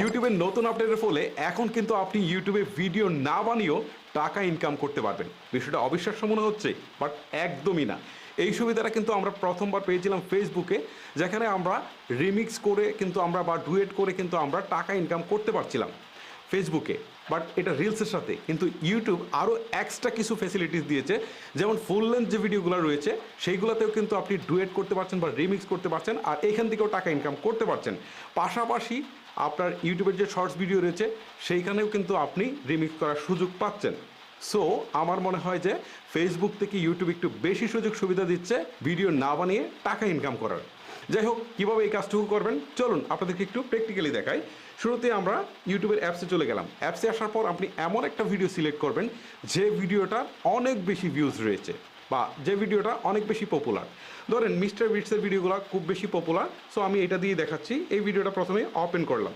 ইউটিউবের নতুন আপডেটের ফলে এখন কিন্তু আপনি ইউটিউবে ভিডিও না বানিয়েও টাকা ইনকাম করতে পারবেন। বিষয়টা অবিশ্বাস্য মনে হচ্ছে, বাট একদমই না। এই সুবিধাটা কিন্তু আমরা প্রথমবার পেয়েছিলাম ফেসবুকে, যেখানে আমরা রিমিক্স করে কিন্তু আমরা বা ডুয়েট করে কিন্তু আমরা টাকা ইনকাম করতে পারছিলাম ফেসবুকে। বাট এটা রিলসের সাথে কিন্তু ইউটিউব আরও এক্সট্রা কিছু ফ্যাসিলিটিস দিয়েছে, যেমন ফুল লেন্থ যে ভিডিওগুলো রয়েছে সেইগুলোতেও কিন্তু আপনি ডুয়েট করতে পারছেন বা রিমিক্স করতে পারছেন, আর এখান থেকেও টাকা ইনকাম করতে পারছেন। পাশাপাশি আপনার ইউটিউবের যে শর্টস ভিডিও রয়েছে সেইখানেও কিন্তু আপনি রিমিক্স করার সুযোগ পাচ্ছেন। সো আমার মনে হয় যে ফেসবুক থেকে ইউটিউব একটু বেশি সুযোগ সুবিধা দিচ্ছে ভিডিও না বানিয়ে টাকা ইনকাম করার। যাই হোক, কীভাবে এই কাজটুকু করবেন চলুন আপনাদেরকে একটু প্র্যাকটিক্যালি দেখাই। শুরুতে আমরা ইউটিউবের অ্যাপসে চলে গেলাম। অ্যাপসে আসার পর আপনি এমন একটা ভিডিও সিলেক্ট করবেন যে ভিডিওটার অনেক বেশি ভিউজ রয়েছে বা যে ভিডিওটা অনেক বেশি পপুলার। ধরেন মিস্টার বিটসের ভিডিওগুলো খুব বেশি পপুলার, সো আমি এটা দিয়ে দেখাচ্ছি। এই ভিডিওটা প্রথমে ওপেন করলাম।